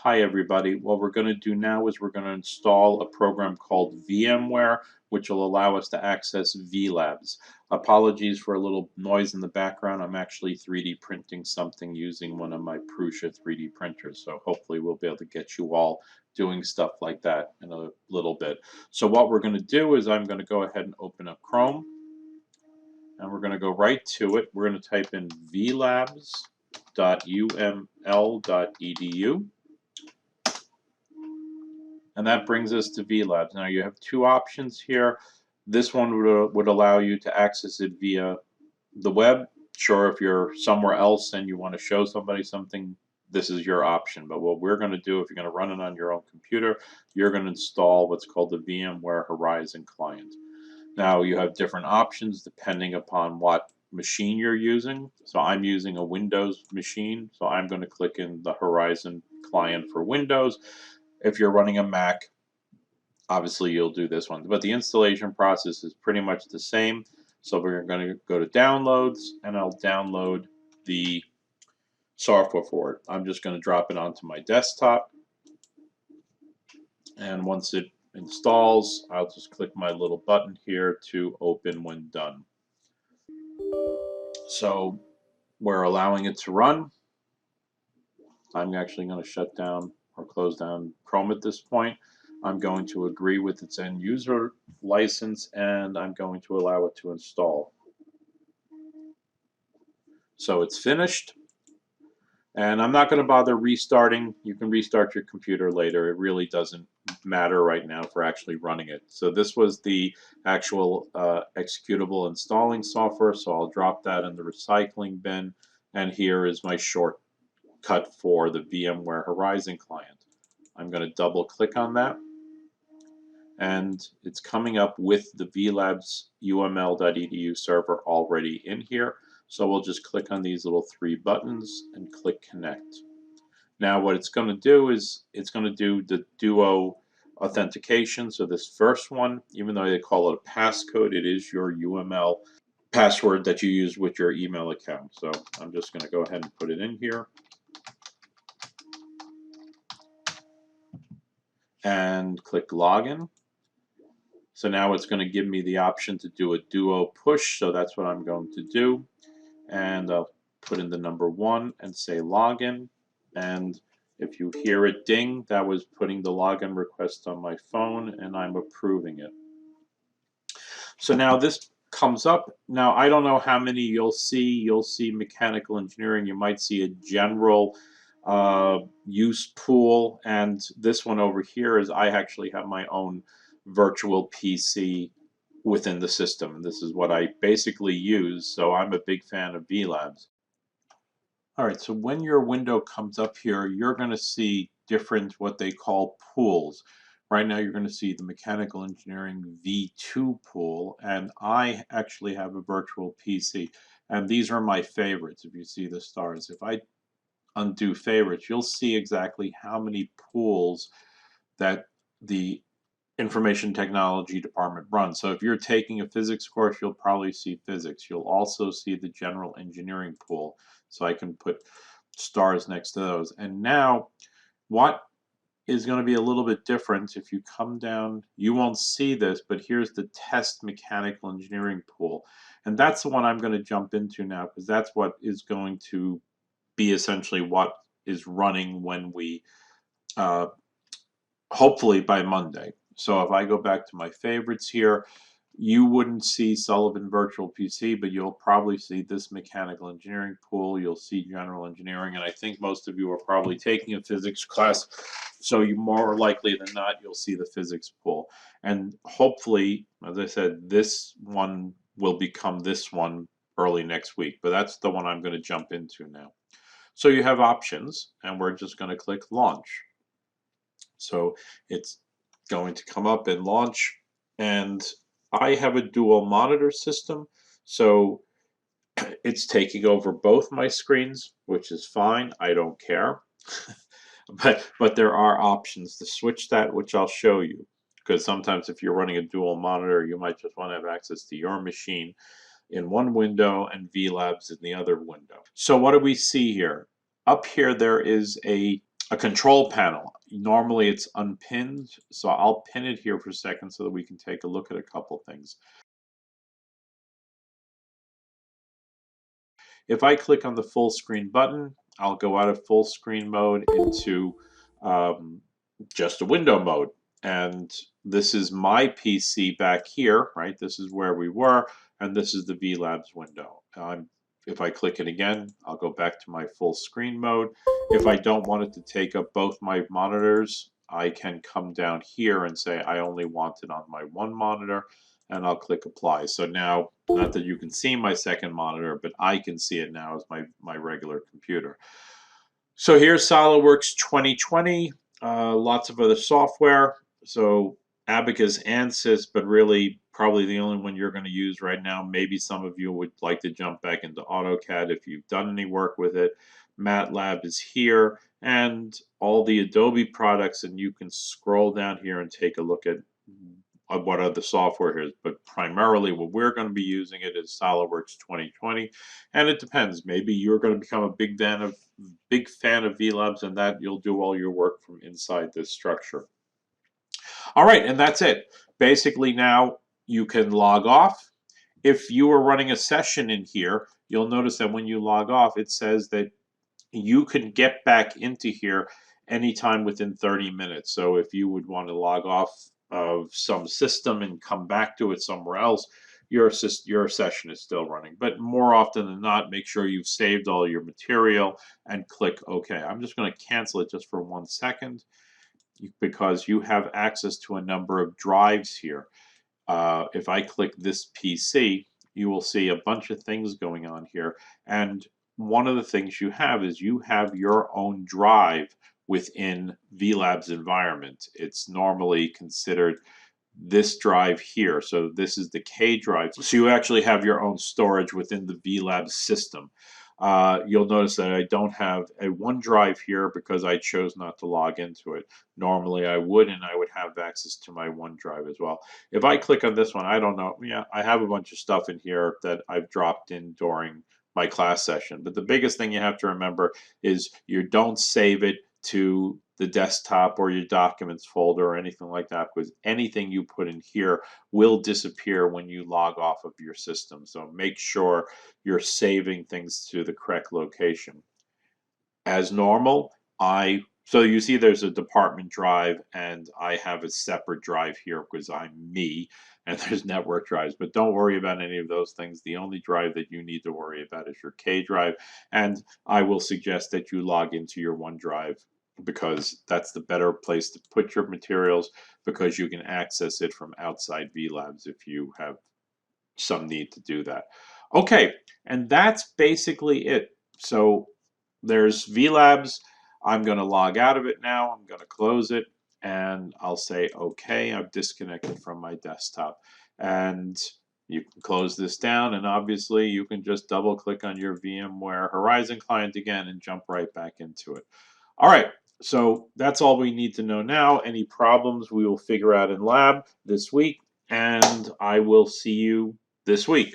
Hi everybody. What we're going to do now is we're going to install a program called Vmware, which will allow us to access vLabs. Apologies for a little noise in the background. I'm actually 3D printing something using one of my Prusa 3D printers, so hopefully we'll be able to get you all doing stuff like that in a little bit. So what we're going to do is I'm going to go ahead and open up Chrome, and we're going to go right to it. We're going to type in vlabs.uml.edu. And that brings us to vLabs. Now you have two options here. This one would allow you to access it via the web. Sure, if you're somewhere else and you want to show somebody something, this is your option. But what we're going to do, if you're going to run it on your own computer, you're going to install what's called the VMware Horizon client. Now you have different options depending upon what machine you're using. So I'm using a Windows machine, so I'm going to click in the Horizon client for Windows. If you're running a Mac, obviously you'll do this one. But the installation process is pretty much the same. So we're going to go to Downloads, and I'll download the software for it. I'm just going to drop it onto my desktop. And once it installs, I'll just click my little button here to open when done. So we're allowing it to run. I'm actually going to shut down or close down Chrome at this point. I'm going to agree with its end user license, and I'm going to allow it to install. So it's finished, and I'm not going to bother restarting. You can restart your computer later. It really doesn't matter right now for actually running it. So this was the actual executable installing software, so I'll drop that in the recycling bin, and here is my shortcut for the VMware Horizon client. I'm going to double click on that, and it's coming up with the vLabs uml.edu server already in here. So we'll just click on these little three buttons and click connect. Now what it's going to do is it's going to do the Duo authentication. So this first one, even though they call it a passcode, it is your UML password that you use with your email account. So I'm just going to go ahead and put it in here. And click login. So now it's going to give me the option to do a Duo push, so that's what I'm going to do. And I'll put in the number 1 and say login. And if you hear it ding, that was putting the login request on my phone, and I'm approving it. So now this comes up. Now I don't know how many you'll see. You'll see mechanical engineering. You might see a general use pool, and this one over here is I actually have my own virtual PC within the system, and this is what I basically use. So I'm a big fan of vLabs. All right, so when your window comes up here, you're going to see different what they call pools. Right now you're going to see the mechanical engineering V2 pool, and I actually have a virtual PC, and these are my favorites. If you see the stars, if I undo favorites, you'll see exactly how many pools that the information technology department runs. So if you're taking a physics course, you'll probably see physics. You'll also see the general engineering pool. So I can put stars next to those. And now what is going to be a little bit different, if you come down, you won't see this, but here's the test mechanical engineering pool. And that's the one I'm going to jump into now, because that's what is going to be essentially what is running when we hopefully by Monday. So if I go back to my favorites here, you wouldn't see Sullivan Virtual PC, but you'll probably see this mechanical engineering pool. You'll see general engineering, and I think most of you are probably taking a physics class, so you more likely than not, you'll see the physics pool. And hopefully, as I said, this one will become this one early next week, but that's the one I'm going to jump into now. So you have options, and we're just going to click launch. So it's going to come up and launch, and I have a dual monitor system, so it's taking over both my screens, which is fine. I don't care. but there are options to switch that, which I'll show you, because sometimes if you're running a dual monitor, you might just want to have access to your machine in one window and vLabs in the other window. So what do we see here? Up here there is a a control panel. Normally it's unpinned, so I'll pin it here for a second so that we can take a look at a couple things. If I click on the full screen button, I'll go out of full screen mode into um, just a window mode. And this is my PC back here, right? This is where we were, and this is the vLabs window. If I click it again, I'll go back to my full screen mode. If I don't want it to take up both my monitors, I can come down here and say I only want it on my one monitor, and I'll click apply. So now, not that you can see my second monitor, but I can see it now as my regular computer. So here's SOLIDWORKS 2020, lots of other software. So Abacus, ANSYS, but really probably the only one you're going to use right now. Maybe some of you would like to jump back into AutoCAD if you've done any work with it. MATLAB is here, and all the Adobe products, and you can scroll down here and take a look at what other software is, but primarily what we're going to be using it is SOLIDWORKS 2020, and it depends. Maybe you're going to become a big fan of vLabs, and that you'll do all your work from inside this structure. All right, and that's it. Basically, now you can log off. If you are running a session in here, you'll notice that when you log off, it says that you can get back into here anytime within 30 minutes. So if you would want to log off of some system and come back to it somewhere else, your session is still running. But more often than not, make sure you've saved all your material and click OK. I'm just going to cancel it just for 1 second because you have access to a number of drives here. If I click this PC, you will see a bunch of things going on here. And one of the things you have is you have your own drive within vLabs environment. It's normally considered this drive here. So this is the K drive. So you actually have your own storage within the vLabs system. You'll notice that I don't have a OneDrive here because I chose not to log into it. Normally I would, and I would have access to my OneDrive as well. If I click on this one, I don't know. Yeah, I have a bunch of stuff in here that I've dropped in during my class session. But the biggest thing you have to remember is you don't save it to the desktop or your documents folder or anything like that, because anything you put in here will disappear when you log off of your system. So make sure you're saving things to the correct location. As normal, so you see there's a department drive, and I have a separate drive here because I'm me, and there's network drives, but don't worry about any of those things. The only drive that you need to worry about is your K drive, and I will suggest that you log into your OneDrive because that's the better place to put your materials, because you can access it from outside vLabs if you have some need to do that. Okay, and that's basically it. So there's vLabs. I'm going to log out of it now. I'm going to close it, and I'll say, okay, I've disconnected from my desktop. And you can close this down, and obviously you can just double click on your VMware Horizon client again and jump right back into it. All right, so that's all we need to know now. Any problems we will figure out in lab this week, and I will see you this week.